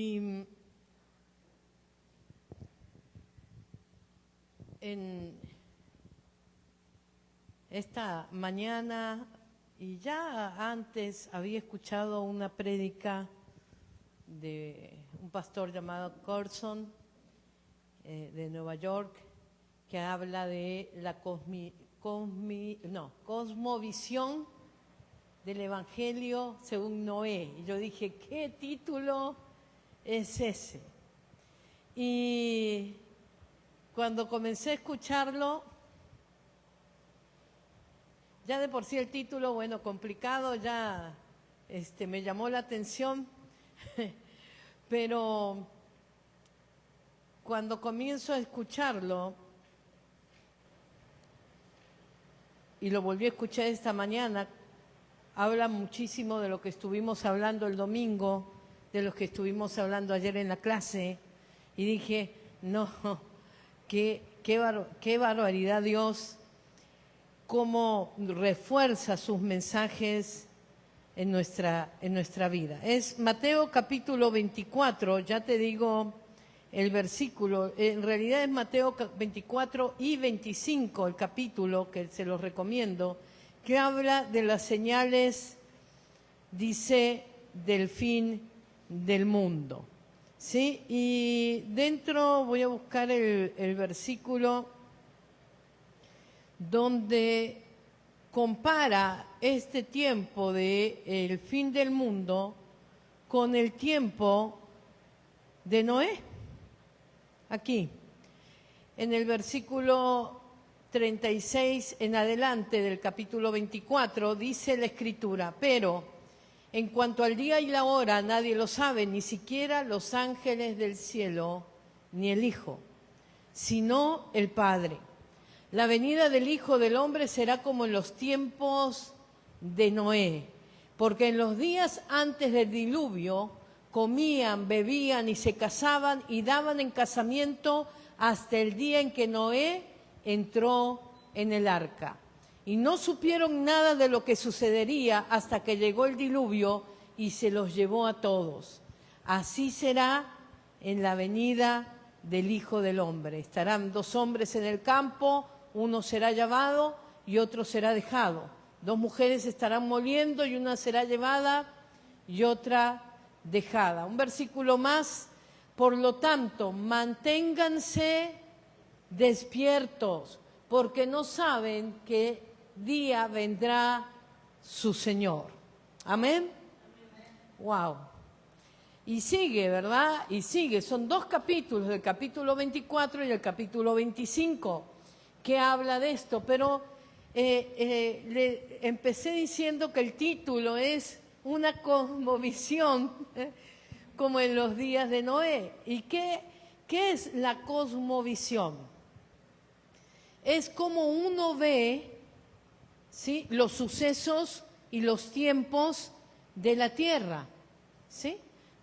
Y en esta mañana, y ya antes había escuchado una prédica de un pastor llamado Carson de Nueva York, que habla de la cosmovisión del Evangelio según Noé. Y yo dije, ¿qué título es ese? Y cuando comencé a escucharlo, ya de por sí el título, bueno, complicado, ya me llamó la atención, pero cuando comienzo a escucharlo, y lo volví a escuchar esta mañana, habla muchísimo de lo que estuvimos hablando el domingo, de lo que estuvimos hablando ayer en la clase, y dije, no, qué barbaridad Dios, cómo refuerza sus mensajes en nuestra vida. Es Mateo capítulo 24, ya te digo el versículo, en realidad es Mateo 24 y 25 el capítulo, que se los recomiendo, que habla de las señales, dice, del fin del mundo. ¿Sí? Y dentro voy a buscar el versículo donde compara este tiempo del fin del mundo con el tiempo de Noé. Aquí, en el versículo 36 en adelante del capítulo 24, dice la Escritura, pero en cuanto al día y la hora nadie lo sabe, ni siquiera los ángeles del cielo, ni el Hijo, sino el Padre. La venida del Hijo del Hombre será como en los tiempos de Noé, porque en los días antes del diluvio comían, bebían y se casaban y daban en casamiento hasta el día en que Noé entró en el arca. Y no supieron nada de lo que sucedería hasta que llegó el diluvio y se los llevó a todos. Así será en la venida del Hijo del Hombre. Estarán dos hombres en el campo, uno será llevado y otro será dejado. Dos mujeres estarán moliendo y una será llevada y otra dejada. Un versículo más, por lo tanto, manténganse despiertos, porque no saben qué día vendrá su Señor. Amén. Wow. Y sigue, ¿verdad? Y sigue. Son dos capítulos, el capítulo 24 y el capítulo 25, que habla de esto. Pero empecé diciendo que el título es una cosmovisión, como en los días de Noé. ¿Y qué es la cosmovisión? Es como uno ve, ¿sí?, los sucesos y los tiempos de la tierra, ¿sí?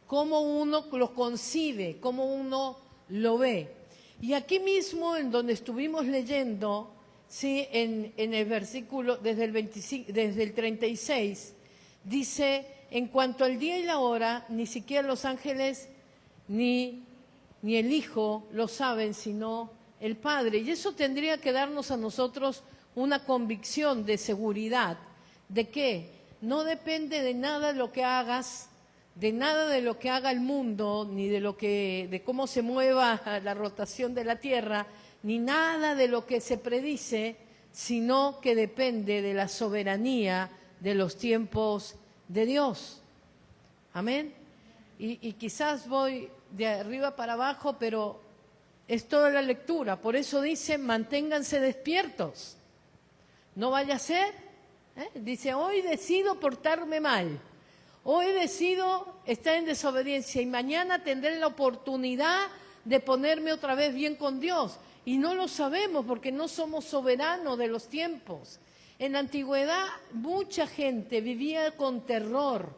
Cómo uno lo concibe, cómo uno lo ve. Y aquí mismo, en donde estuvimos leyendo, ¿sí?, en el versículo, desde el 36, dice, en cuanto al día y la hora, ni siquiera los ángeles ni el Hijo lo saben, sino el Padre. Y eso tendría que darnos a nosotros una convicción de seguridad, de que no depende de nada lo que hagas, de nada de lo que haga el mundo, ni de cómo se mueva la rotación de la Tierra, ni nada de lo que se predice, sino que depende de la soberanía de los tiempos de Dios. Amén. Y quizás voy de arriba para abajo, pero es toda la lectura. Por eso dice, manténganse despiertos. No vaya a ser, dice, hoy decido portarme mal. Hoy decido estar en desobediencia y mañana tendré la oportunidad de ponerme otra vez bien con Dios. Y no lo sabemos porque no somos soberanos de los tiempos. En la antigüedad mucha gente vivía con terror,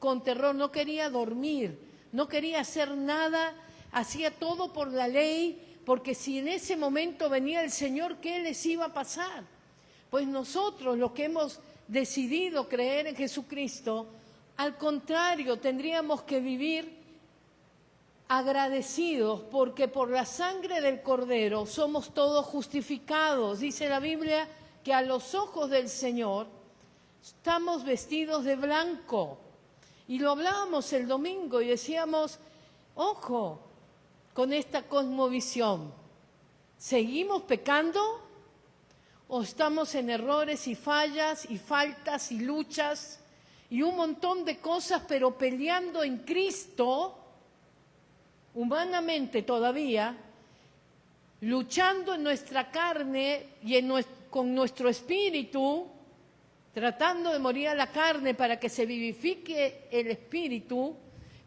no quería dormir, no quería hacer nada, hacía todo por la ley, porque si en ese momento venía el Señor, ¿qué les iba a pasar? Pues nosotros, los que hemos decidido creer en Jesucristo, al contrario, tendríamos que vivir agradecidos porque por la sangre del Cordero somos todos justificados. Dice la Biblia que a los ojos del Señor estamos vestidos de blanco. Y lo hablábamos el domingo y decíamos, ojo con esta cosmovisión. ¿Seguimos pecando o estamos en errores y fallas y faltas y luchas y un montón de cosas, pero peleando en Cristo, humanamente todavía, luchando en nuestra carne y con nuestro espíritu, tratando de morir a la carne para que se vivifique el espíritu,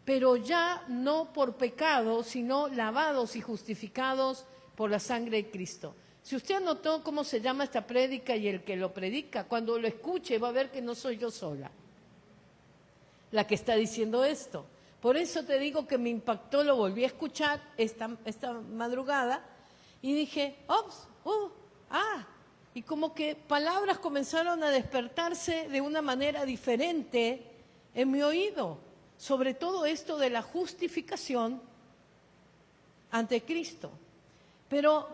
pero ya no por pecado, sino lavados y justificados por la sangre de Cristo? Si usted anotó cómo se llama esta prédica y el que lo predica, cuando lo escuche va a ver que no soy yo sola la que está diciendo esto. Por eso te digo que me impactó, lo volví a escuchar esta madrugada y dije, y como que palabras comenzaron a despertarse de una manera diferente en mi oído, sobre todo esto de la justificación ante Cristo. Pero,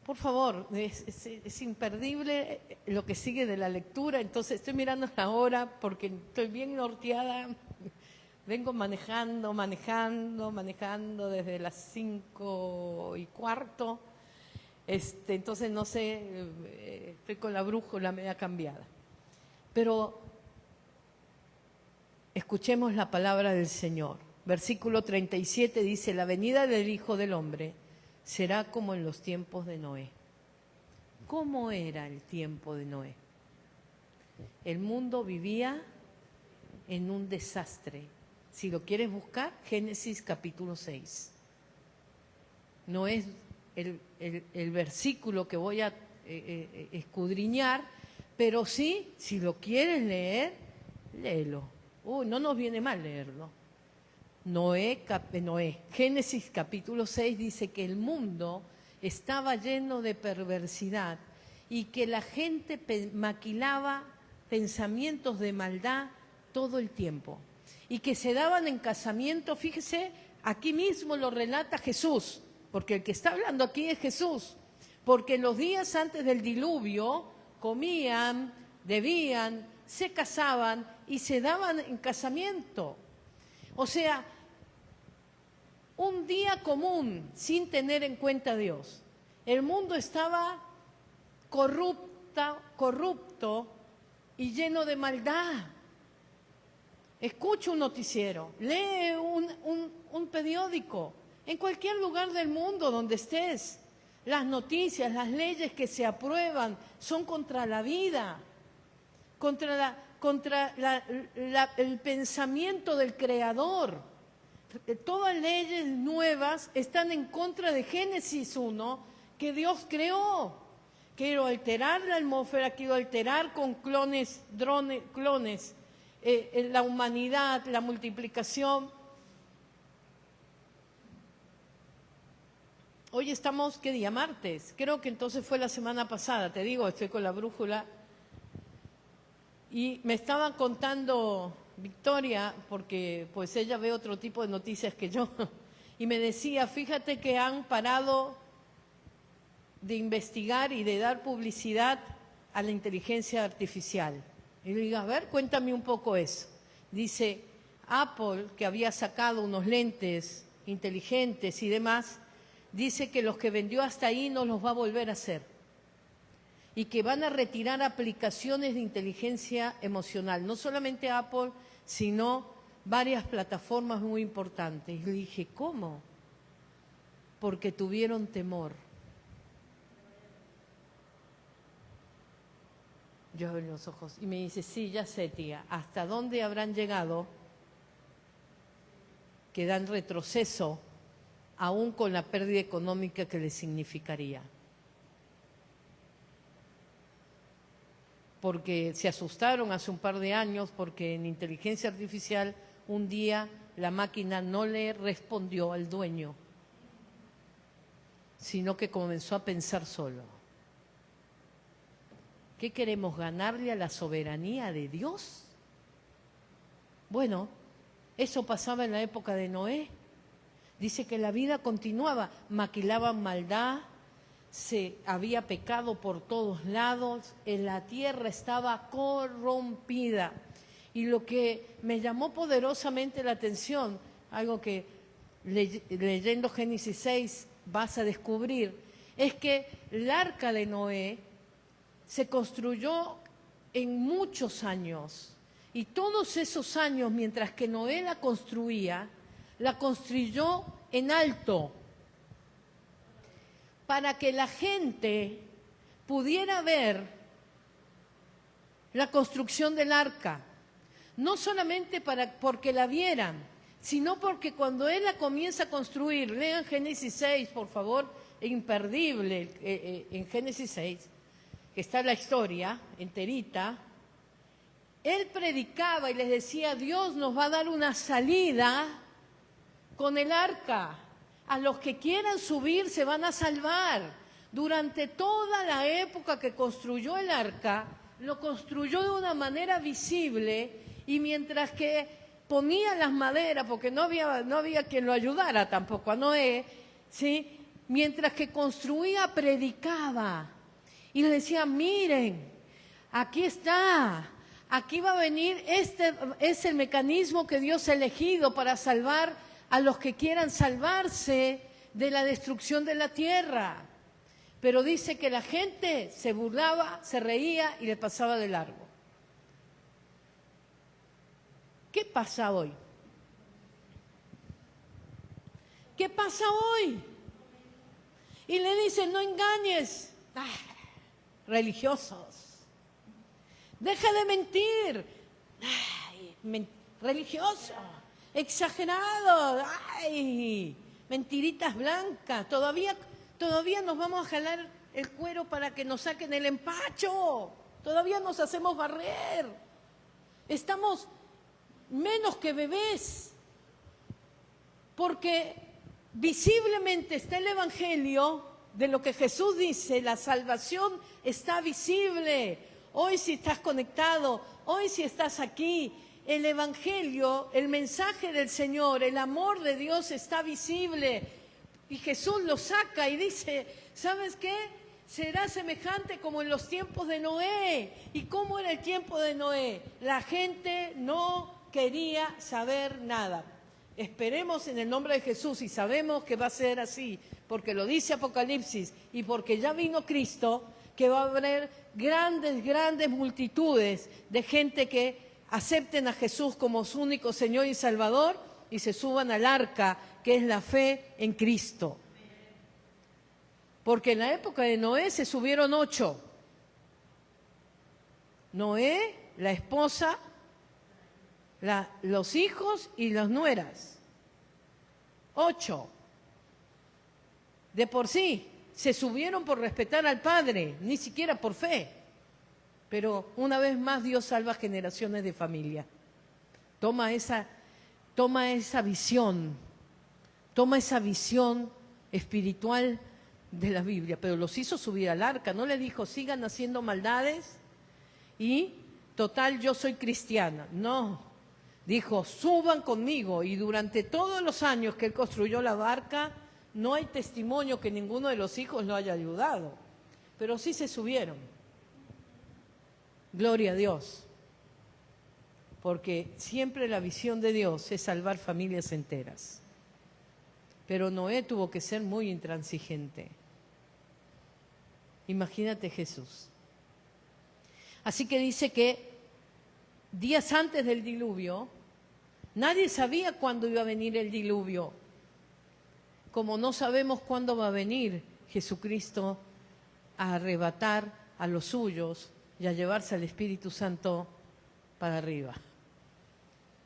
por favor, es imperdible lo que sigue de la lectura, entonces estoy mirando la hora porque estoy bien norteada. Vengo manejando desde las 5:15. Entonces no sé, estoy con la brújula media cambiada. Pero escuchemos la palabra del Señor. Versículo 37 dice, la venida del Hijo del Hombre será como en los tiempos de Noé. ¿Cómo era el tiempo de Noé? El mundo vivía en un desastre. Si lo quieres buscar, Génesis capítulo 6. No es el versículo que voy a escudriñar, pero sí, si lo quieres leer, léelo. No nos viene mal leerlo. Génesis capítulo 6 dice que el mundo estaba lleno de perversidad y que la gente maquilaba pensamientos de maldad todo el tiempo y que se daban en casamiento. Fíjese, aquí mismo lo relata Jesús, porque el que está hablando aquí es Jesús, porque en los días antes del diluvio comían, bebían, se casaban y se daban en casamiento. O sea, un día común sin tener en cuenta a Dios. El mundo estaba corrupto y lleno de maldad. Escucha un noticiero, lee un periódico, en cualquier lugar del mundo donde estés. Las noticias, las leyes que se aprueban son contra la vida, contra el pensamiento del Creador. Todas leyes nuevas están en contra de Génesis 1, que Dios creó. Quiero alterar la atmósfera, quiero alterar con clones, la humanidad, la multiplicación. Hoy estamos, ¿qué día? Martes. Creo que entonces fue la semana pasada, te digo, estoy con la brújula. Y me estaba contando Victoria, porque pues ella ve otro tipo de noticias que yo, y me decía, fíjate que han parado de investigar y de dar publicidad a la inteligencia artificial. Y le digo, a ver, cuéntame un poco eso. Dice, Apple, que había sacado unos lentes inteligentes y demás, dice que los que vendió hasta ahí no los va a volver a hacer. Y que van a retirar aplicaciones de inteligencia emocional, no solamente Apple, sino varias plataformas muy importantes. Y le dije, ¿cómo? Porque tuvieron temor. Yo abrí los ojos y me dice, sí, ya sé, tía, ¿hasta dónde habrán llegado que dan retroceso aún con la pérdida económica que les significaría? Porque se asustaron hace un par de años porque en inteligencia artificial un día la máquina no le respondió al dueño, sino que comenzó a pensar solo. ¿Qué queremos? ¿Ganarle a la soberanía de Dios? Bueno, eso pasaba en la época de Noé. Dice que la vida continuaba, maquilaban maldad, había pecado por todos lados, la tierra estaba corrompida. Y lo que me llamó poderosamente la atención, algo que leyendo Génesis 6 vas a descubrir, es que el arca de Noé se construyó en muchos años. Y todos esos años, mientras que Noé la construyó en alto, para que la gente pudiera ver la construcción del arca. No solamente porque la vieran, sino porque cuando él la comienza a construir, lean Génesis 6, por favor, imperdible, en Génesis 6, que está la historia enterita, él predicaba y les decía, Dios nos va a dar una salida con el arca. A los que quieran subir se van a salvar. Durante toda la época que construyó el arca, lo construyó de una manera visible, y mientras que ponía las maderas, porque no había quien lo ayudara tampoco a Noé, ¿sí? Mientras que construía, predicaba. Y les decía, miren, aquí está, aquí va a venir, este es el mecanismo que Dios ha elegido para salvar a los que quieran salvarse de la destrucción de la tierra. Pero dice que la gente se burlaba, se reía y le pasaba de largo. ¿Qué pasa hoy? ¿Qué pasa hoy? Y le dicen, no engañes. Religiosos. Deja de mentir. Religioso. Exagerado. Mentiritas blancas. Todavía nos vamos a jalar el cuero para que nos saquen el empacho. Todavía nos hacemos barrer. Estamos menos que bebés. Porque visiblemente está el Evangelio de lo que Jesús dice, la salvación está visible. Hoy si estás conectado, hoy si estás aquí, el Evangelio, el mensaje del Señor, el amor de Dios está visible. Y Jesús lo saca y dice, ¿sabes qué? Será semejante como en los tiempos de Noé. ¿Y cómo era el tiempo de Noé? La gente no quería saber nada. Esperemos en el nombre de Jesús, y sabemos que va a ser así, porque lo dice Apocalipsis y porque ya vino Cristo, que va a haber grandes multitudes de gente que acepten a Jesús como su único Señor y Salvador y se suban al arca, que es la fe en Cristo. Porque en la época de Noé se subieron 8. Noé, la esposa, los hijos y las nueras. 8. De por sí, se subieron por respetar al Padre, ni siquiera por fe. Pero una vez más Dios salva generaciones de familia. Toma esa visión espiritual de la Biblia. Pero los hizo subir al arca, no le dijo, sigan haciendo maldades y total yo soy cristiana. No. Dijo, suban conmigo, y durante todos los años que él construyó la barca, no hay testimonio que ninguno de los hijos lo haya ayudado, pero sí se subieron. Gloria a Dios, porque siempre la visión de Dios es salvar familias enteras. Pero Noé tuvo que ser muy intransigente. Imagínate Jesús. Así que dice que días antes del diluvio, nadie sabía cuándo iba a venir el diluvio. Como no sabemos cuándo va a venir Jesucristo a arrebatar a los suyos y a llevarse al Espíritu Santo para arriba.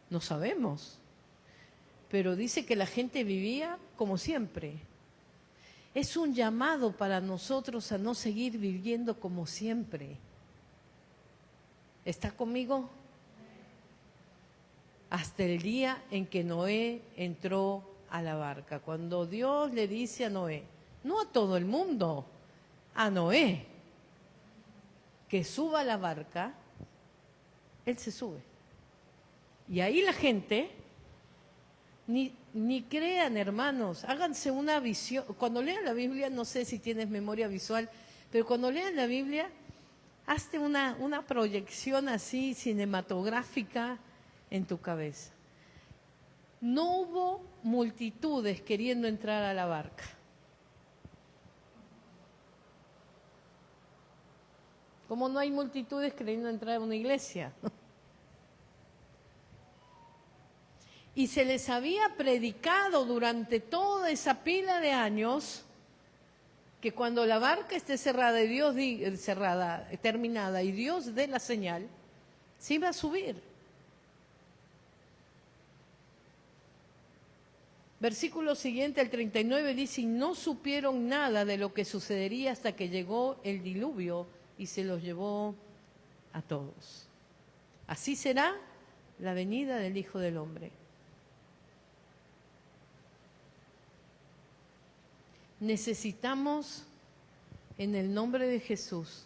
No sabemos. Pero dice que la gente vivía como siempre. Es un llamado para nosotros a no seguir viviendo como siempre. ¿Está conmigo? Hasta el día en que Noé entró a la barca. Cuando Dios le dice a Noé, no a todo el mundo, a Noé, que suba a la barca, él se sube. Y ahí la gente ni ni crean, hermanos, háganse una visión. Cuando lean la Biblia, no sé si tienes memoria visual, pero cuando lean la Biblia, hazte una proyección así cinematográfica en tu cabeza. No hubo multitudes queriendo entrar a la barca. Como no hay multitudes queriendo entrar a una iglesia. Y se les había predicado durante toda esa pila de años que cuando la barca esté cerrada y Dios terminada y Dios dé la señal, se iba a subir. Versículo siguiente, el 39, dice: y no supieron nada de lo que sucedería hasta que llegó el diluvio y se los llevó a todos. Así será la venida del Hijo del Hombre. Necesitamos, en el nombre de Jesús,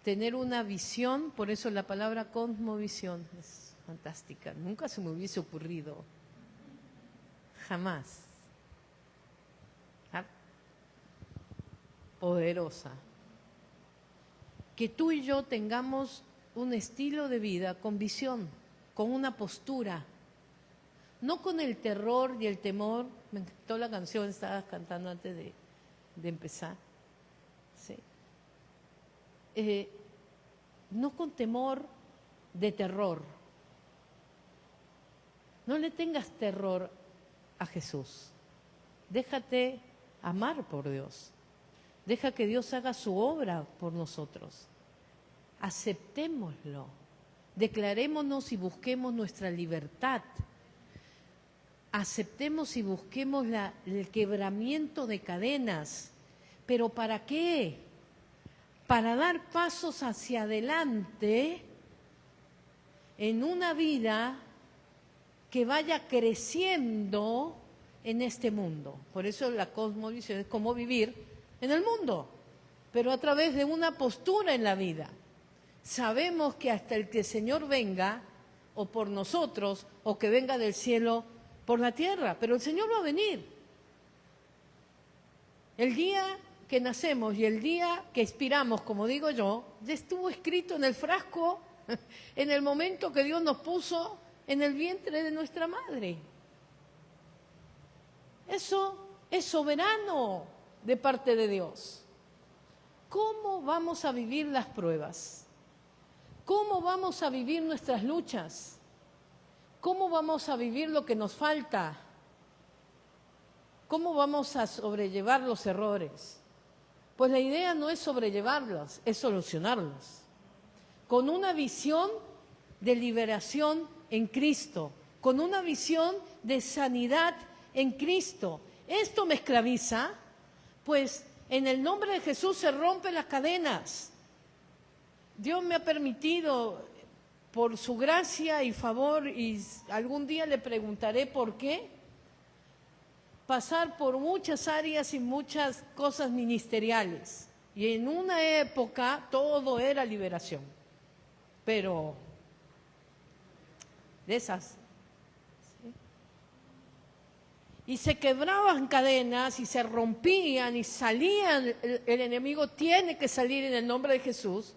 tener una visión. Por eso la palabra cosmovisión es fantástica. Nunca se me hubiese ocurrido. Jamás. Poderosa. Que tú y yo tengamos un estilo de vida con visión, con una postura. No con el terror y el temor. Me encantó la canción, estaba cantando antes de empezar. Sí. No con temor de terror. No le tengas terror a Jesús. Déjate amar por Dios. Deja que Dios haga su obra por nosotros. Aceptémoslo. Declarémonos y busquemos nuestra libertad. Aceptemos y busquemos el quebramiento de cadenas. ¿Pero para qué? Para dar pasos hacia adelante en una vida que vaya creciendo en este mundo. Por eso la cosmovisión es cómo vivir en el mundo, pero a través de una postura en la vida. Sabemos que hasta el que el Señor venga, o por nosotros, o que venga del cielo por la tierra, pero el Señor va a venir. El día que nacemos y el día que expiramos, como digo yo, ya estuvo escrito en el frasco en el momento que Dios nos puso en el vientre de nuestra madre. Eso es soberano de parte de Dios. ¿Cómo vamos a vivir las pruebas? ¿Cómo vamos a vivir nuestras luchas? ¿Cómo vamos a vivir lo que nos falta? ¿Cómo vamos a sobrellevar los errores? Pues la idea no es sobrellevarlos, es solucionarlos. Con una visión de liberación en Cristo, con una visión de sanidad en Cristo. Esto me esclaviza, pues en el nombre de Jesús se rompen las cadenas. Dios me ha permitido, por su gracia y favor, y algún día le preguntaré por qué, pasar por muchas áreas y muchas cosas ministeriales. Y en una época todo era liberación, pero de esas. ¿Sí? Y se quebraban cadenas y se rompían y salían, el enemigo tiene que salir en el nombre de Jesús.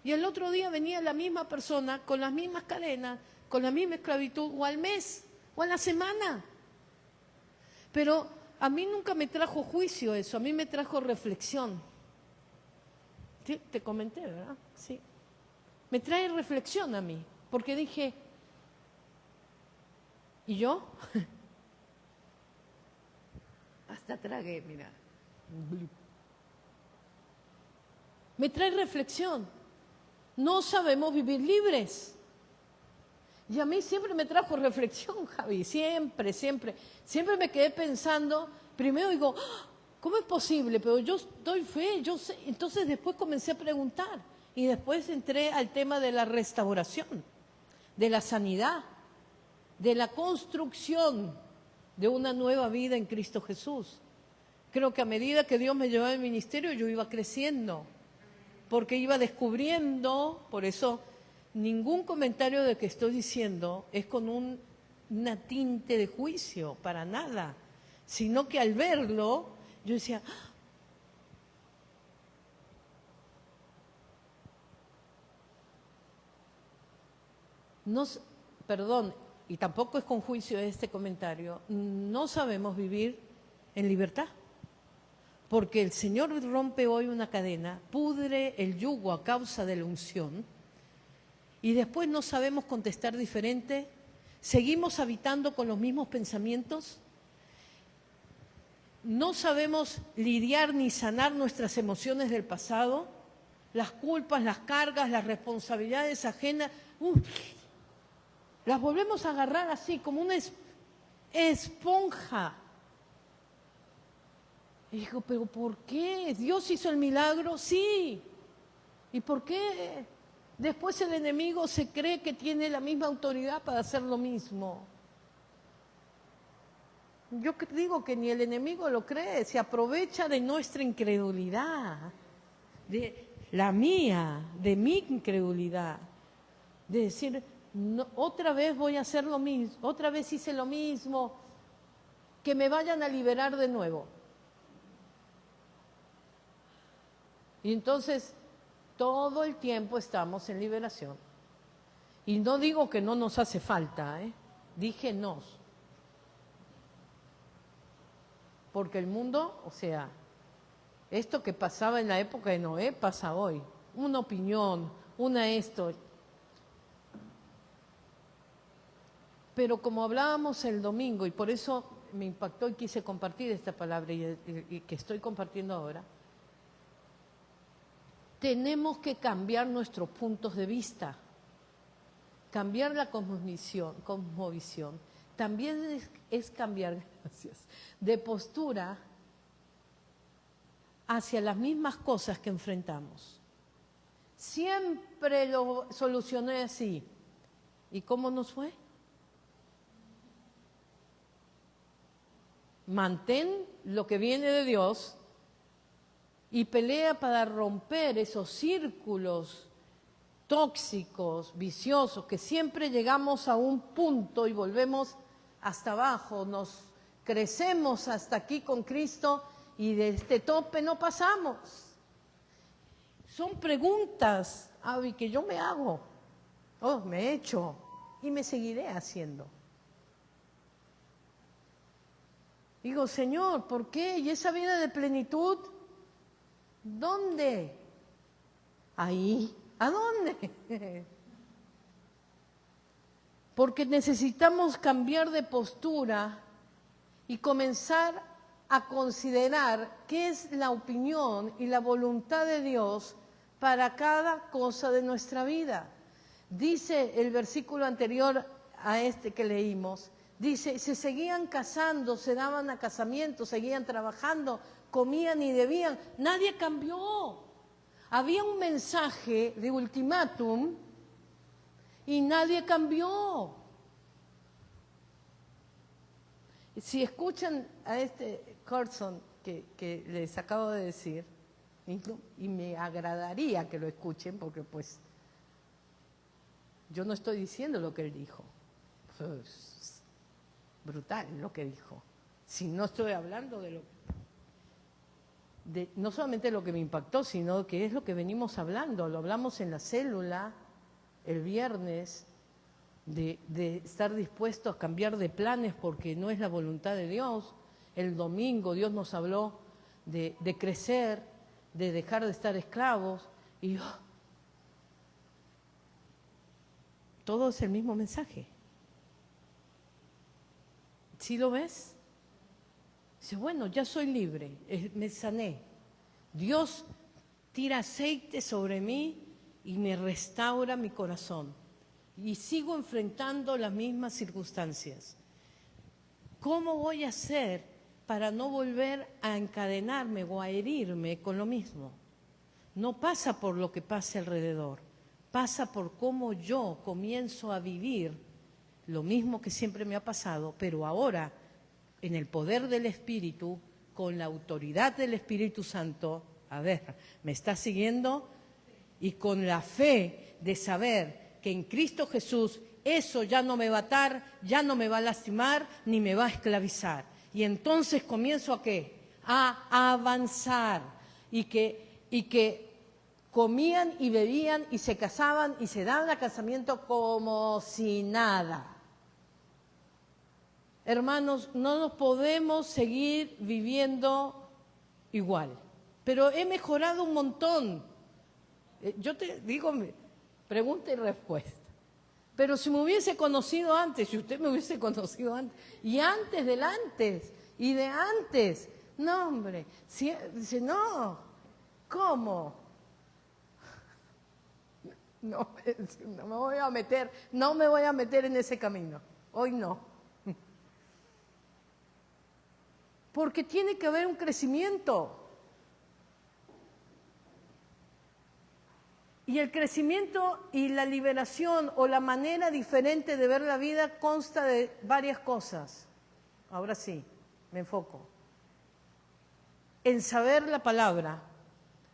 Y el otro día venía la misma persona con las mismas cadenas, con la misma esclavitud, o al mes, o a la semana. Pero a mí nunca me trajo juicio eso, a mí me trajo reflexión. ¿Sí? Te comenté, ¿verdad? Sí. Me trae reflexión a mí, porque dije, ¿y yo? Hasta tragué, mira. Me trae reflexión. No sabemos vivir libres. Y a mí siempre me trajo reflexión, Javi, siempre, siempre. Siempre me quedé pensando, primero digo, ¿cómo es posible? Pero yo doy fe, yo sé. Entonces después comencé a preguntar y después entré al tema de la restauración, de la sanidad, de la construcción de una nueva vida en Cristo Jesús. Creo que a medida que Dios me llevaba al ministerio, yo iba creciendo, porque iba descubriendo. Por eso ningún comentario de que estoy diciendo es con un una tinte de juicio, para nada, sino que al verlo, yo decía, no, perdón, y tampoco es con juicio este comentario, no sabemos vivir en libertad. Porque el Señor rompe hoy una cadena, pudre el yugo a causa de la unción, y después no sabemos contestar diferente, seguimos habitando con los mismos pensamientos, no sabemos lidiar ni sanar nuestras emociones del pasado, las culpas, las cargas, las responsabilidades ajenas, las volvemos a agarrar así como una esponja. Y digo, ¿pero por qué? ¿Dios hizo el milagro? Sí. ¿Y por qué después el enemigo se cree que tiene la misma autoridad para hacer lo mismo? Yo digo que ni el enemigo lo cree, se aprovecha de nuestra incredulidad, de la mía, de mi incredulidad, de decir, no, otra vez voy a hacer lo mismo, otra vez hice lo mismo, que me vayan a liberar de nuevo. Y entonces, todo el tiempo estamos en liberación. Y no digo que no nos hace falta, dije nos. Porque el mundo, o sea, esto que pasaba en la época de Noé pasa hoy. Una opinión, una esto. Pero como hablábamos el domingo, y por eso me impactó y quise compartir esta palabra y que estoy compartiendo ahora, tenemos que cambiar nuestros puntos de vista, cambiar la cosmovisión. También es cambiar, gracias, de postura hacia las mismas cosas que enfrentamos. Siempre lo solucioné así. ¿Y cómo nos fue? Mantén lo que viene de Dios y pelea para romper esos círculos tóxicos, viciosos, que siempre llegamos a un punto y volvemos hasta abajo, nos crecemos hasta aquí con Cristo y de este tope no pasamos. Son preguntas, Avi, que yo me hago, me he hecho y me seguiré haciendo. Digo, Señor, ¿por qué? ¿Y esa vida de plenitud? ¿Dónde? Ahí. ¿A dónde? Porque necesitamos cambiar de postura y comenzar a considerar qué es la opinión y la voluntad de Dios para cada cosa de nuestra vida. Dice el versículo anterior a este que leímos, dice, se seguían casando, se daban a casamiento, seguían trabajando, comían y debían. Nadie cambió. Había un mensaje de ultimátum y nadie cambió. Si escuchan a este Carson que les acabo de decir, y me agradaría que lo escuchen porque pues yo no estoy diciendo lo que él dijo. Pues, brutal lo que dijo. Si no estoy hablando no solamente lo que me impactó, sino que es lo que venimos hablando. Lo hablamos en la célula el viernes, de estar dispuestos a cambiar de planes porque no es la voluntad de Dios. El domingo Dios nos habló de crecer, de dejar de estar esclavos. Y todo es el mismo mensaje. ¿Sí lo ves? Dice, bueno, ya soy libre, me sané. Dios tira aceite sobre mí y me restaura mi corazón. Y sigo enfrentando las mismas circunstancias. ¿Cómo voy a hacer para no volver a encadenarme o a herirme con lo mismo? No pasa por lo que pase alrededor, pasa por cómo yo comienzo a vivir lo mismo que siempre me ha pasado, pero ahora en el poder del Espíritu, con la autoridad del Espíritu Santo. A ver, ¿me está siguiendo? Y con la fe de saber que en Cristo Jesús eso ya no me va a atar, ya no me va a lastimar, ni me va a esclavizar. Y entonces comienzo ¿a qué? A avanzar. Y que comían y bebían y se casaban y se daban a casamiento como si nada. Hermanos, no nos podemos seguir viviendo igual. Pero he mejorado un montón. Yo te digo, pregunta y respuesta. Pero si me hubiese conocido antes, si usted me hubiese conocido antes, y antes del antes, y de antes, no, hombre, dice, no, ¿cómo? No me voy a meter en ese camino, hoy no. Porque tiene que haber un crecimiento. Y el crecimiento y la liberación o la manera diferente de ver la vida consta de varias cosas. Ahora sí, me enfoco. En saber la palabra,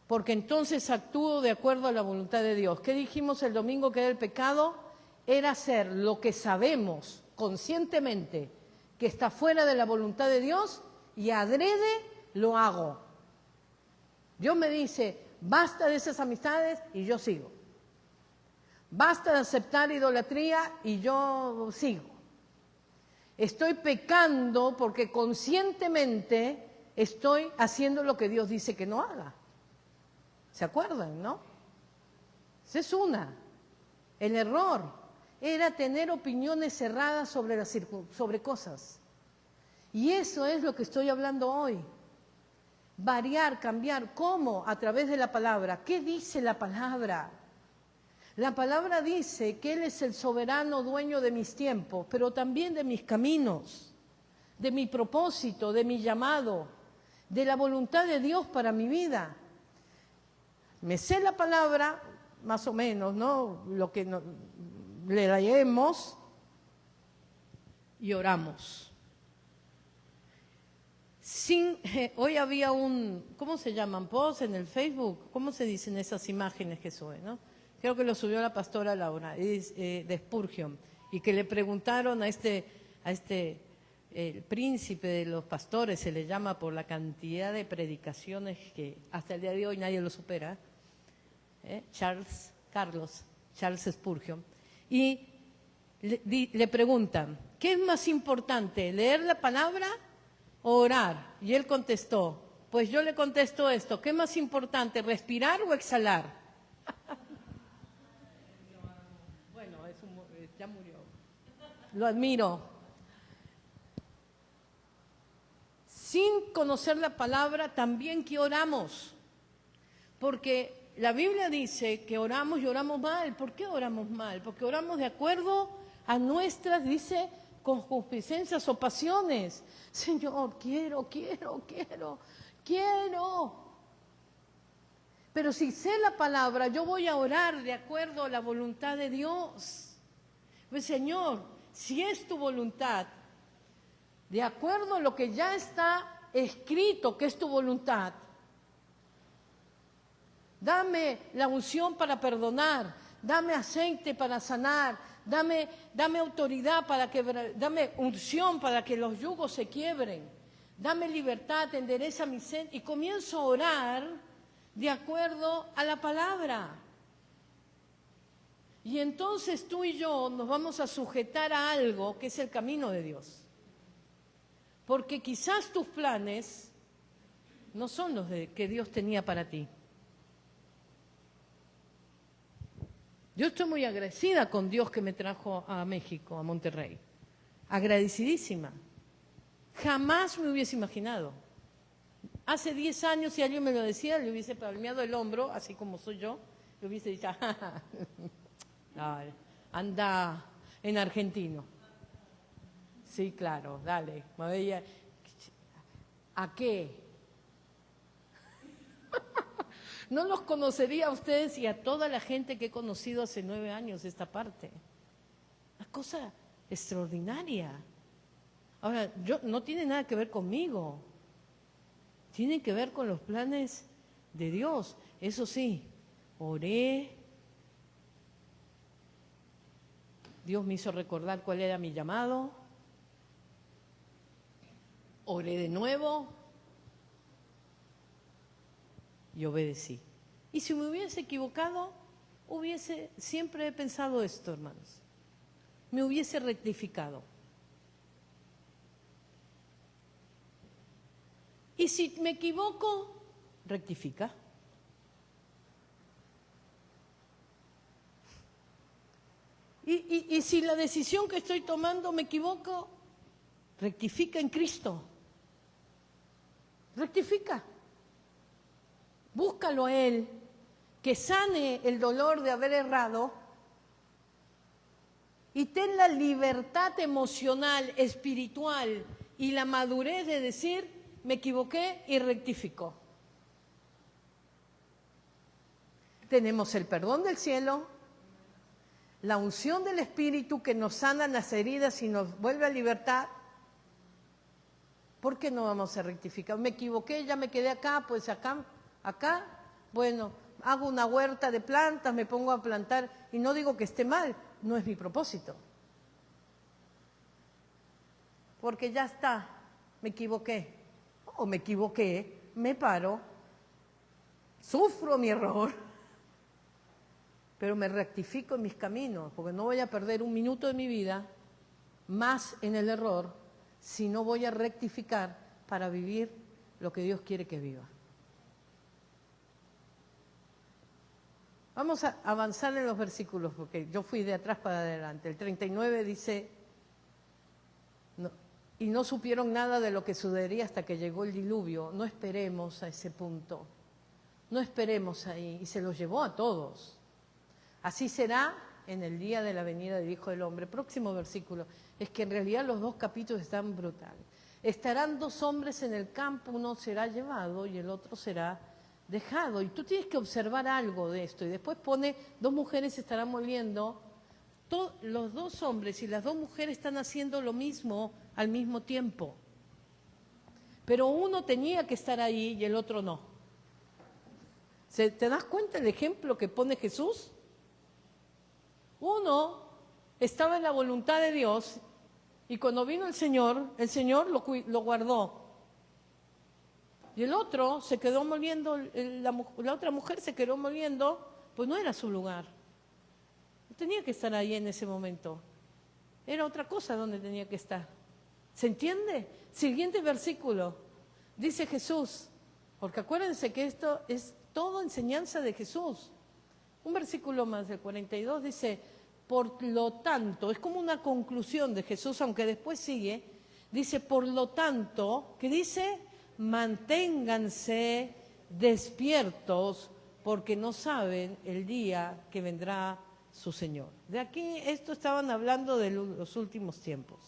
porque entonces actúo de acuerdo a la voluntad de Dios. ¿Qué dijimos el domingo que era el pecado? Era hacer lo que sabemos conscientemente que está fuera de la voluntad de Dios y adrede lo hago. Dios me dice, basta de esas amistades y yo sigo. Basta de aceptar idolatría y yo sigo. Estoy pecando porque conscientemente estoy haciendo lo que Dios dice que no haga. ¿Se acuerdan, no? Esa es una. El error era tener opiniones cerradas sobre cosas. Y eso es lo que estoy hablando hoy. Variar, cambiar. ¿Cómo? A través de la palabra. ¿Qué dice la palabra? La palabra dice que Él es el soberano dueño de mis tiempos, pero también de mis caminos, de mi propósito, de mi llamado, de la voluntad de Dios para mi vida. Me sé la palabra, más o menos, ¿no? Lo que le leemos y oramos. Hoy había ¿cómo se llaman? ¿Post en el Facebook? ¿Cómo se dicen esas imágenes que suben, no? Creo que lo subió la pastora Laura, de Spurgeon, y que le preguntaron a el príncipe de los pastores, se le llama por la cantidad de predicaciones que hasta el día de hoy nadie lo supera, Charles Spurgeon, y le preguntan, ¿qué es más importante, leer la palabra o orar? Y él contestó, pues yo le contesto esto, ¿qué es más importante, respirar o exhalar? Bueno, ya murió. Lo admiro. Sin conocer la palabra, también que oramos. Porque la Biblia dice que oramos y oramos mal. ¿Por qué oramos mal? Porque oramos de acuerdo a nuestras, dice, concupiscencias o pasiones. Señor, quiero. Pero si sé la palabra, yo voy a orar de acuerdo a la voluntad de Dios. Pues Señor, si es tu voluntad, de acuerdo a lo que ya está escrito que es tu voluntad, dame la unción para perdonar, dame aceite para sanar, dame autoridad dame unción para que los yugos se quiebren, dame libertad, endereza mi sed, y comienzo a orar de acuerdo a la palabra. Y entonces tú y yo nos vamos a sujetar a algo que es el camino de Dios. Porque quizás tus planes no son los que Dios tenía para ti. Yo estoy muy agradecida con Dios que me trajo a México, a Monterrey. Agradecidísima. Jamás me hubiese imaginado. Hace 10 años, si alguien me lo decía, le hubiese palmeado el hombro, así como soy yo, le hubiese dicho, dale, anda en argentino. Sí, claro, dale. ¿A qué? No los conocería a ustedes y a toda la gente que he conocido hace 9 años esta parte. Una cosa extraordinaria. Ahora, no tiene nada que ver conmigo. Tiene que ver con los planes de Dios. Eso sí, oré. Dios me hizo recordar cuál era mi llamado. Oré de nuevo y obedecí. Y si me hubiese equivocado, siempre he pensado esto, hermanos, me hubiese rectificado. Y si me equivoco, rectifica. Y si la decisión que estoy tomando me equivoco, rectifica en Cristo. Rectifica. Búscalo a Él, que sane el dolor de haber errado y ten la libertad emocional, espiritual y la madurez de decir, me equivoqué y rectifico. Tenemos el perdón del cielo, la unción del Espíritu que nos sana las heridas y nos vuelve a libertad. ¿Por qué no vamos a rectificar? Me equivoqué, ya me quedé acá, pues acá, bueno, hago una huerta de plantas, me pongo a plantar y no digo que esté mal, no es mi propósito. Porque ya está, me equivoqué. O me equivoqué, me paro, sufro mi error, pero me rectifico en mis caminos, porque no voy a perder un minuto de mi vida más en el error, si no voy a rectificar para vivir lo que Dios quiere que viva. Vamos a avanzar en los versículos, porque yo fui de atrás para adelante. El 39 dice, y no supieron nada de lo que sucedería hasta que llegó el diluvio. No esperemos a ese punto, no esperemos ahí, y se los llevó a todos. Así será en el día de la venida del Hijo del Hombre. Próximo versículo, es que en realidad los dos capítulos están brutales. Estarán dos hombres en el campo, uno será llevado y el otro será dejado. Y tú tienes que observar algo de esto. Y después pone, dos mujeres estarán moliendo. Los dos hombres y las dos mujeres están haciendo lo mismo al mismo tiempo. Pero uno tenía que estar ahí y el otro no. ¿Te das cuenta el ejemplo que pone Jesús? Uno estaba en la voluntad de Dios y cuando vino el Señor lo guardó. Y el otro se quedó moliendo, la otra mujer se quedó moliendo, pues no era su lugar. No tenía que estar ahí en ese momento. Era otra cosa donde tenía que estar. ¿Se entiende? Siguiente versículo. Dice Jesús, porque acuérdense que esto es todo enseñanza de Jesús. Un versículo más, el 42, dice, por lo tanto, es como una conclusión de Jesús, aunque después sigue, dice, por lo tanto, ¿qué dice? Manténganse despiertos porque no saben el día que vendrá su Señor. De aquí, esto estaban hablando de los últimos tiempos.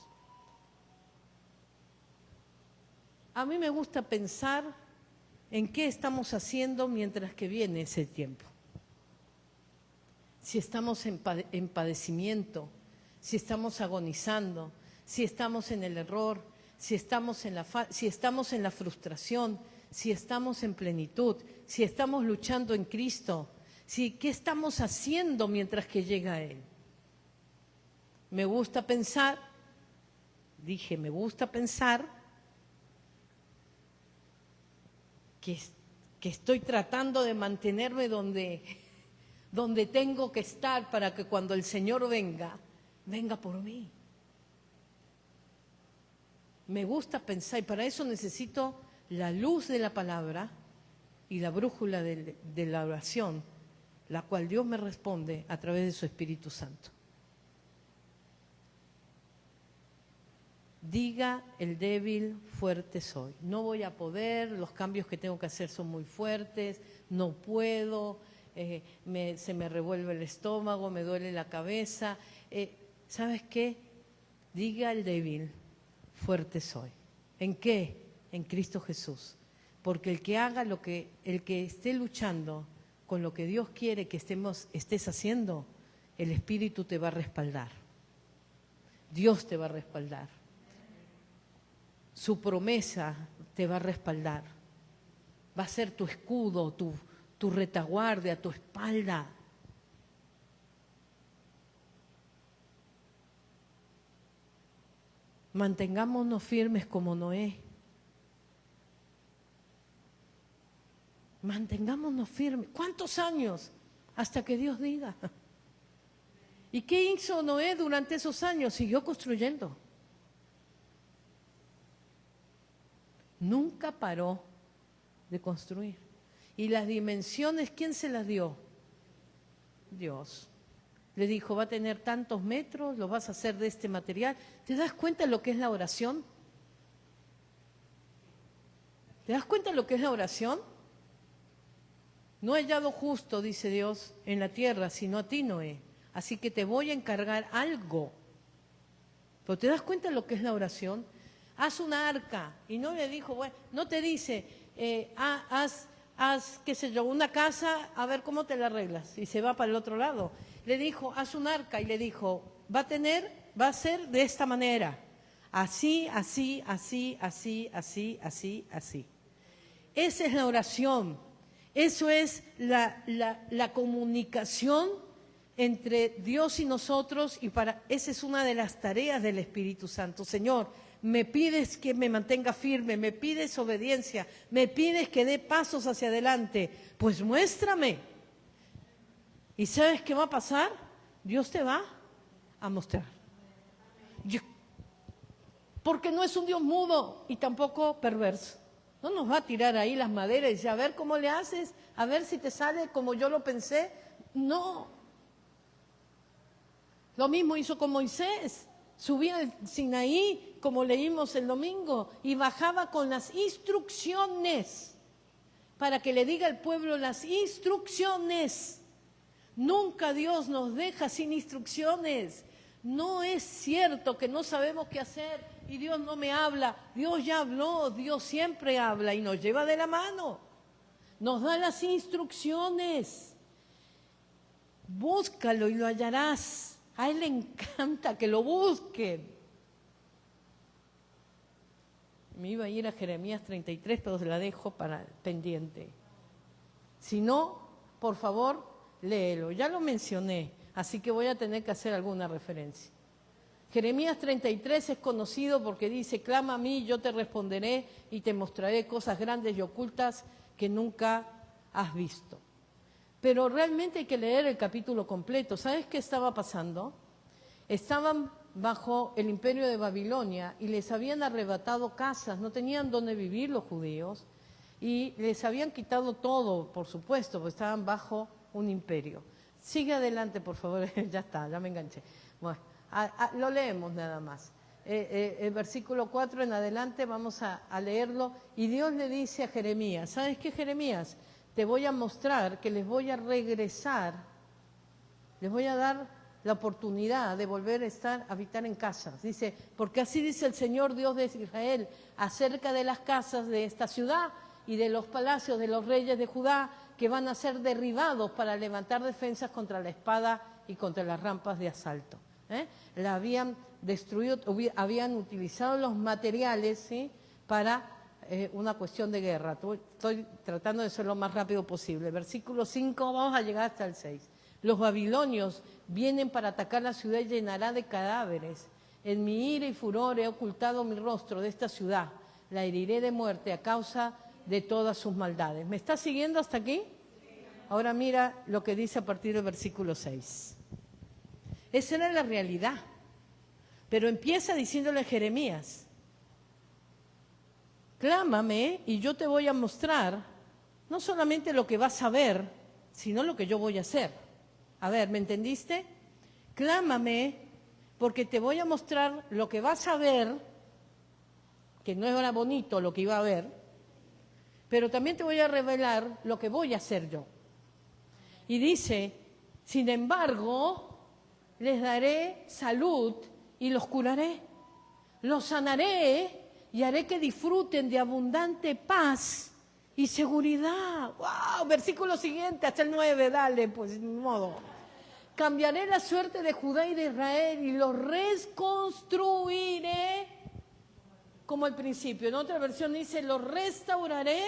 A mí me gusta pensar en qué estamos haciendo mientras que viene ese tiempo. Si estamos en padecimiento, si estamos agonizando, si estamos en el error, si estamos en la frustración, si estamos en plenitud, si estamos luchando en Cristo, ¿qué estamos haciendo mientras que llega Él? Me gusta pensar que estoy tratando de mantenerme donde tengo que estar para que cuando el Señor venga por mí. Me gusta pensar, y para eso necesito la luz de la palabra y la brújula de la oración, la cual Dios me responde a través de su Espíritu Santo. Diga el débil, fuerte soy. No voy a poder, los cambios que tengo que hacer son muy fuertes, no puedo, se me revuelve el estómago, me duele la cabeza. ¿Sabes qué? Diga el débil, fuerte soy. ¿En qué? En Cristo Jesús. Porque el que esté luchando con lo que Dios quiere que estés haciendo, el Espíritu te va a respaldar. Dios te va a respaldar. Su promesa te va a respaldar. Va a ser tu escudo, tu retaguardia, tu espalda. Mantengámonos firmes como Noé. Mantengámonos firmes. ¿Cuántos años? Hasta que Dios diga. ¿Y qué hizo Noé durante esos años? Siguió construyendo. Nunca paró de construir. Y las dimensiones, ¿quién se las dio? Dios. Le dijo, va a tener tantos metros, lo vas a hacer de este material. ¿Te das cuenta de lo que es la oración? ¿Te das cuenta de lo que es la oración? No he hallado justo, dice Dios, en la tierra, sino a ti, Noé. Así que te voy a encargar algo. ¿Pero te das cuenta de lo que es la oración? Haz una arca. Y no le dijo, bueno, no te dice, haz, qué sé yo, una casa, a ver cómo te la arreglas. Y se va para el otro lado. Le dijo, haz un arca. Y le dijo, va a ser de esta manera. Así, así, así, así, así, así, así. Esa es la oración. Eso es la comunicación entre Dios y nosotros, y esa es una de las tareas del Espíritu Santo. Señor, me pides que me mantenga firme, me pides obediencia, me pides que dé pasos hacia adelante, pues muéstrame. ¿Y sabes qué va a pasar? Dios te va a mostrar. Porque no es un Dios mudo y tampoco perverso. No nos va a tirar ahí las maderas y decir, a ver cómo le haces, a ver si te sale como yo lo pensé. No. Lo mismo hizo con Moisés. Subía al Sinaí, como leímos el domingo, y bajaba con las instrucciones, para que le diga al pueblo las instrucciones. Nunca Dios nos deja sin instrucciones. No es cierto que no sabemos qué hacer y Dios no me habla. Dios ya habló, Dios siempre habla y nos lleva de la mano. Nos da las instrucciones. Búscalo y lo hallarás. A Él le encanta que lo busquen. Me iba a ir a Jeremías 33, pero se la dejo para pendiente. Si no, por favor, léelo. Ya lo mencioné, así que voy a tener que hacer alguna referencia. Jeremías 33 es conocido porque dice, clama a mí, yo te responderé y te mostraré cosas grandes y ocultas que nunca has visto. Pero realmente hay que leer el capítulo completo. ¿Sabes qué estaba pasando? Estaban bajo el imperio de Babilonia y les habían arrebatado casas, no tenían dónde vivir los judíos y les habían quitado todo, por supuesto, porque estaban bajo un imperio. Sigue adelante, por favor. Ya está, ya me enganché. Bueno, lo leemos nada más. El versículo 4 en adelante vamos a leerlo y Dios le dice a Jeremías, ¿sabes qué, Jeremías? Te voy a mostrar que les voy a regresar, les voy a dar la oportunidad de volver a habitar en casas. Dice, porque así dice el Señor Dios de Israel acerca de las casas de esta ciudad y de los palacios de los reyes de Judá que van a ser derribados para levantar defensas contra la espada y contra las rampas de asalto. La habían destruido, habían utilizado los materiales, ¿sí?, para una cuestión de guerra. Estoy tratando de ser lo más rápido posible. Versículo 5, vamos a llegar hasta el 6. Los babilonios vienen para atacar la ciudad y llenará de cadáveres. En mi ira y furor he ocultado mi rostro de esta ciudad. La heriré de muerte a causa de todas sus maldades. ¿Me está siguiendo hasta aquí? Ahora mira lo que dice a partir del versículo 6. Esa era la realidad. Pero empieza diciéndole a Jeremías, clámame y yo te voy a mostrar no solamente lo que vas a ver, sino lo que yo voy a hacer. A ver, ¿me entendiste? Clámame porque te voy a mostrar lo que vas a ver, que no era bonito lo que iba a ver, pero también te voy a revelar lo que voy a hacer yo. Y dice, sin embargo, les daré salud y los curaré, los sanaré y haré que disfruten de abundante paz y seguridad. ¡Wow! Versículo siguiente, hasta el 9, dale, pues, de modo. Cambiaré la suerte de Judá y de Israel y los reconstruiré como al principio. En otra versión dice, los restauraré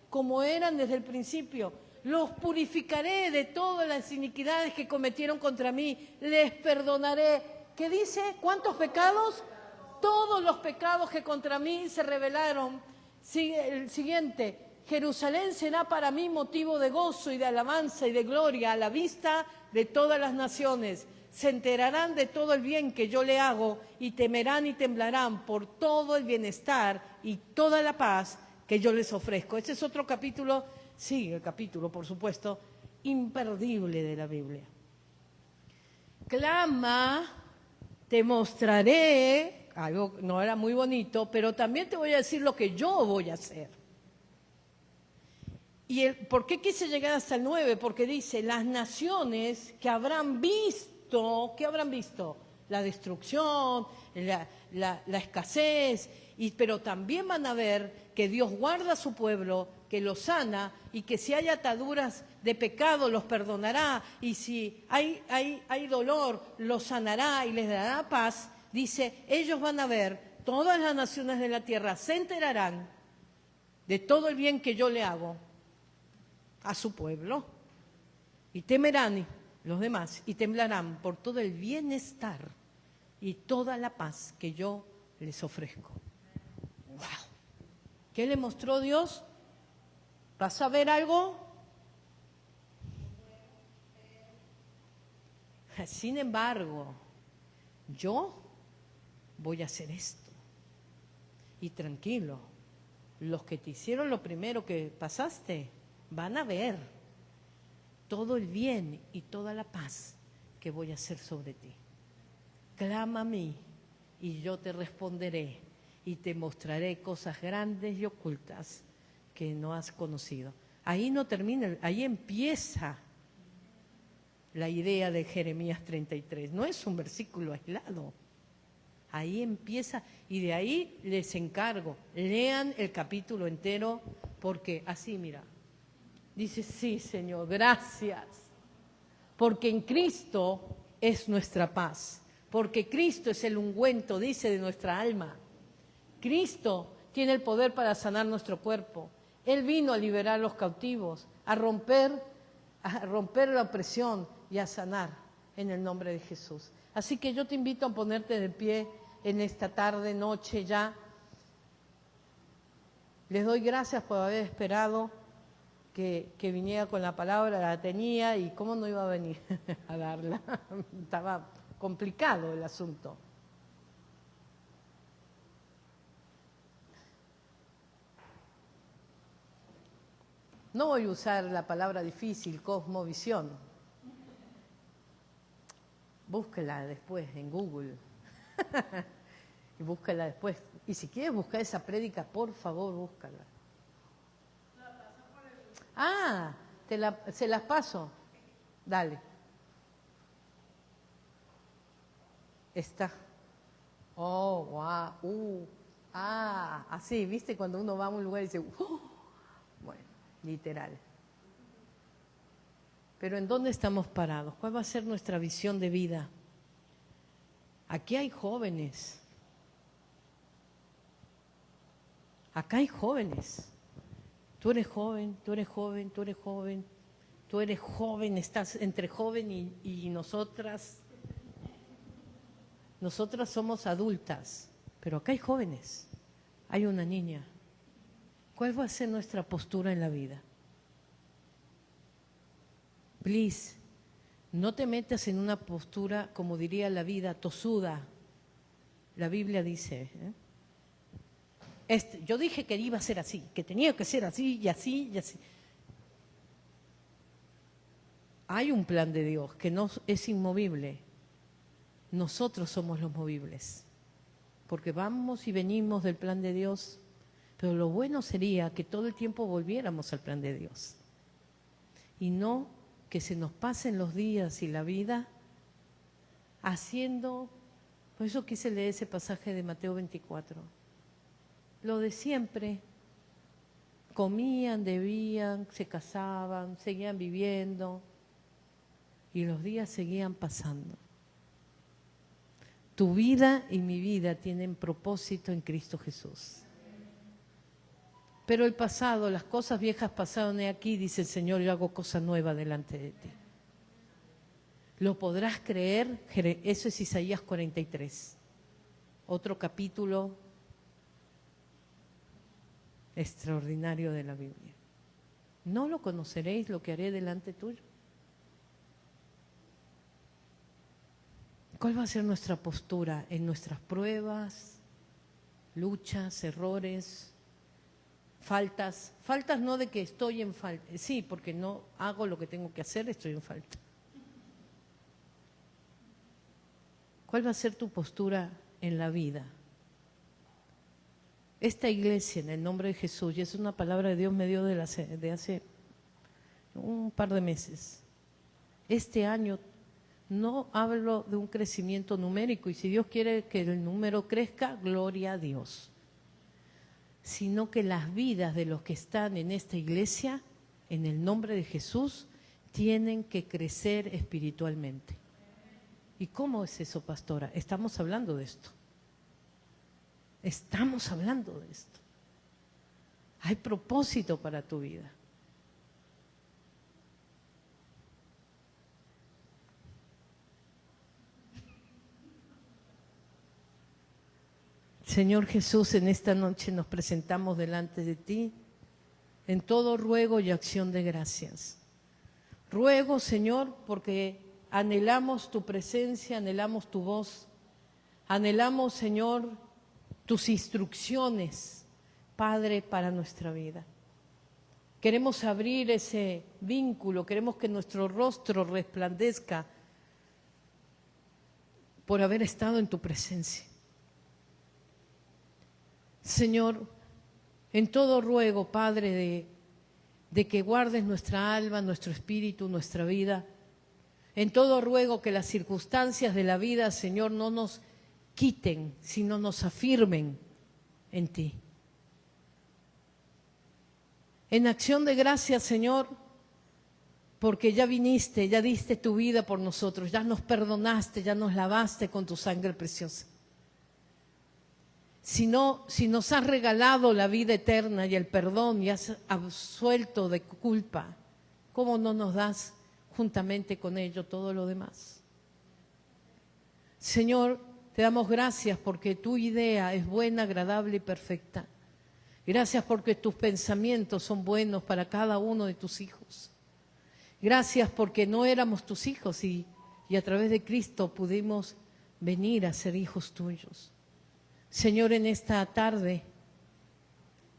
como eran desde el principio. Los purificaré de todas las iniquidades que cometieron contra mí. Les perdonaré. ¿Qué dice? ¿Cuántos pecados? todos los pecados que contra mí se rebelaron. Sigue el siguiente. Jerusalén será para mí motivo de gozo y de alabanza y de gloria a la vista de todas las naciones. Se enterarán de todo el bien que yo le hago y temerán y temblarán por todo el bienestar y toda la paz que yo les ofrezco. Este es otro capítulo, sí, el capítulo, por supuesto, imperdible de la Biblia. Clama, te mostraré, algo no era muy bonito, pero también te voy a decir lo que yo voy a hacer. ¿Y por qué quise llegar hasta el 9? Porque dice, las naciones que habrán visto, ¿qué habrán visto? La destrucción, la escasez, pero también van a ver que Dios guarda a su pueblo, que lo sana y que si hay ataduras de pecado los perdonará y si hay dolor los sanará y les dará paz. Dice, ellos van a ver, todas las naciones de la tierra se enterarán de todo el bien que yo le hago a su pueblo y temerán los demás y temblarán por todo el bienestar y toda la paz que yo les ofrezco. ¡Wow! ¿Qué le mostró Dios? ¿Vas a ver algo? Sin embargo, yo voy a hacer esto. Y tranquilo, los que te hicieron lo primero que pasaste, van a ver todo el bien y toda la paz que voy a hacer sobre ti. Clama a mí y yo te responderé y te mostraré cosas grandes y ocultas que no has conocido. Ahí no termina, ahí empieza la idea de Jeremías 33. No es un versículo aislado. Ahí empieza y de ahí les encargo, lean el capítulo entero porque así, mira. Dice, sí, Señor, gracias, porque en Cristo es nuestra paz, porque Cristo es el ungüento, dice, de nuestra alma. Cristo tiene el poder para sanar nuestro cuerpo. Él vino a liberar a los cautivos, a romper la opresión y a sanar en el nombre de Jesús. Así que yo te invito a ponerte de pie en esta tarde, noche ya. Les doy gracias por haber esperado que viniera con la palabra, la tenía y cómo no iba a venir a darla. Estaba complicado el asunto. No voy a usar la palabra difícil, cosmovisión. Búsquela después en Google. Y búsquela después. Y si quieres buscar esa prédica, por favor, búscala. Ah, se las paso. Dale. Está. Oh, wow. Así, ¿viste? Cuando uno va a un lugar y dice, bueno, literal. Pero ¿en dónde estamos parados? ¿Cuál va a ser nuestra visión de vida? Aquí hay jóvenes. Acá hay jóvenes. Tú eres joven, tú eres joven, tú eres joven, tú eres joven, estás entre joven y nosotras. Nosotras somos adultas, pero acá hay jóvenes, hay una niña. ¿Cuál va a ser nuestra postura en la vida? Please, no te metas en una postura, como diría la vida, tosuda. La Biblia dice, yo dije que iba a ser así, que tenía que ser así y así y así. Hay un plan de Dios que no es inmovible. Nosotros somos los movibles, porque vamos y venimos del plan de Dios, pero lo bueno sería que todo el tiempo volviéramos al plan de Dios y no que se nos pasen los días y la vida haciendo, por eso quise leer ese pasaje de Mateo 24, lo de siempre. Comían, bebían, se casaban, seguían viviendo y los días seguían pasando. Tu vida y mi vida tienen propósito en Cristo Jesús. Pero el pasado, las cosas viejas pasaron, y aquí dice el Señor, yo hago cosa nueva delante de ti. ¿Lo podrás creer? Eso es Isaías 43. otro capítulo extraordinario de la Biblia. No lo conoceréis lo que haré delante tuyo. ¿Cuál va a ser nuestra postura en nuestras pruebas, luchas, errores, faltas? Faltas no de que estoy en falta, sí, porque no hago lo que tengo que hacer, estoy en falta. ¿Cuál va a ser tu postura en la vida? Esta iglesia, en el nombre de Jesús, y es una palabra de Dios me dio de hace un par de meses. Este año no hablo de un crecimiento numérico, y si Dios quiere que el número crezca, gloria a Dios. Sino que las vidas de los que están en esta iglesia, en el nombre de Jesús, tienen que crecer espiritualmente. ¿Y cómo es eso, pastora? Estamos hablando de esto. Estamos hablando de esto. Hay propósito para tu vida. Señor Jesús, en esta noche nos presentamos delante de ti en todo ruego y acción de gracias. Ruego, Señor, porque anhelamos tu presencia, anhelamos tu voz, anhelamos, Señor, tus instrucciones, Padre, para nuestra vida. Queremos abrir ese vínculo, queremos que nuestro rostro resplandezca por haber estado en tu presencia. Señor, en todo ruego, Padre, de que guardes nuestra alma, nuestro espíritu, nuestra vida. En todo ruego que las circunstancias de la vida, Señor, no nos quiten, sino nos afirmen en ti. En acción de gracias, Señor, porque ya viniste, ya diste tu vida por nosotros, ya nos perdonaste, ya nos lavaste con tu sangre preciosa. Si nos has regalado la vida eterna y el perdón y has absuelto de culpa, ¿cómo no nos das juntamente con ello todo lo demás? Señor, te damos gracias porque tu idea es buena, agradable y perfecta. Gracias porque tus pensamientos son buenos para cada uno de tus hijos. Gracias porque no éramos tus hijos y a través de Cristo pudimos venir a ser hijos tuyos. Señor, en esta tarde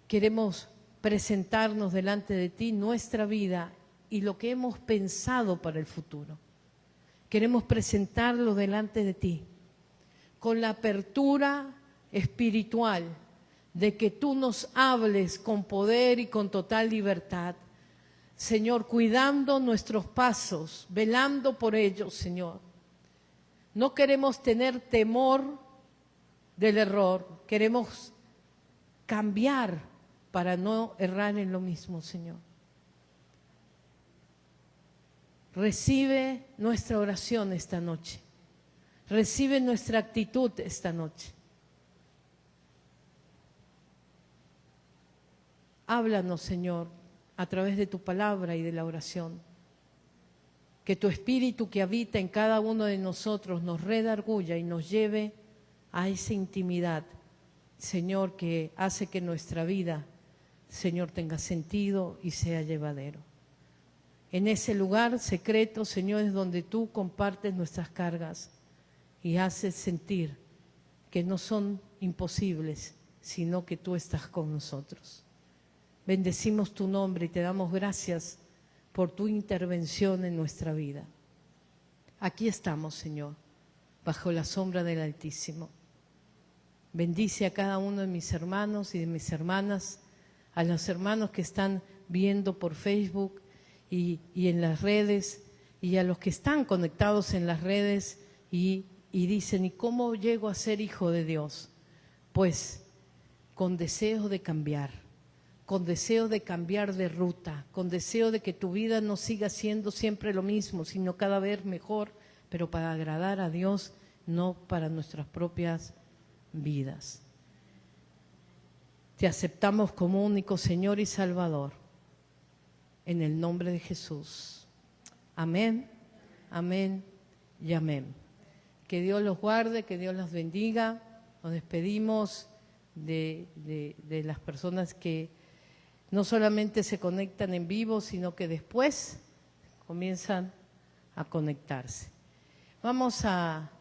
queremos presentarnos delante de ti nuestra vida y lo que hemos pensado para el futuro. Queremos presentarlo delante de ti con la apertura espiritual de que tú nos hables con poder y con total libertad. Señor, cuidando nuestros pasos, velando por ellos, Señor. No queremos tener temor del error, queremos cambiar para no errar en lo mismo, Señor. Recibe nuestra oración esta noche, recibe nuestra actitud esta noche. Háblanos, Señor, a través de tu palabra y de la oración. Que tu espíritu que habita en cada uno de nosotros nos redarguya y nos lleve a esa intimidad, Señor, que hace que nuestra vida, Señor, tenga sentido y sea llevadero. En ese lugar secreto, Señor, es donde tú compartes nuestras cargas y haces sentir que no son imposibles, sino que tú estás con nosotros. Bendecimos tu nombre y te damos gracias por tu intervención en nuestra vida. Aquí estamos, Señor, bajo la sombra del Altísimo. Bendice a cada uno de mis hermanos y de mis hermanas, a los hermanos que están viendo por Facebook y en las redes, y a los que están conectados en las redes y dicen, ¿y cómo llego a ser hijo de Dios? Pues con deseo de cambiar, con deseo de cambiar de ruta, con deseo de que tu vida no siga siendo siempre lo mismo, sino cada vez mejor, pero para agradar a Dios, no para nuestras propias vidas. Te aceptamos como único Señor y Salvador, en el nombre de Jesús. Amén, amén y amén. Que Dios los guarde, que Dios los bendiga. Nos despedimos de las personas que no solamente se conectan en vivo, sino que después comienzan a conectarse. Vamos a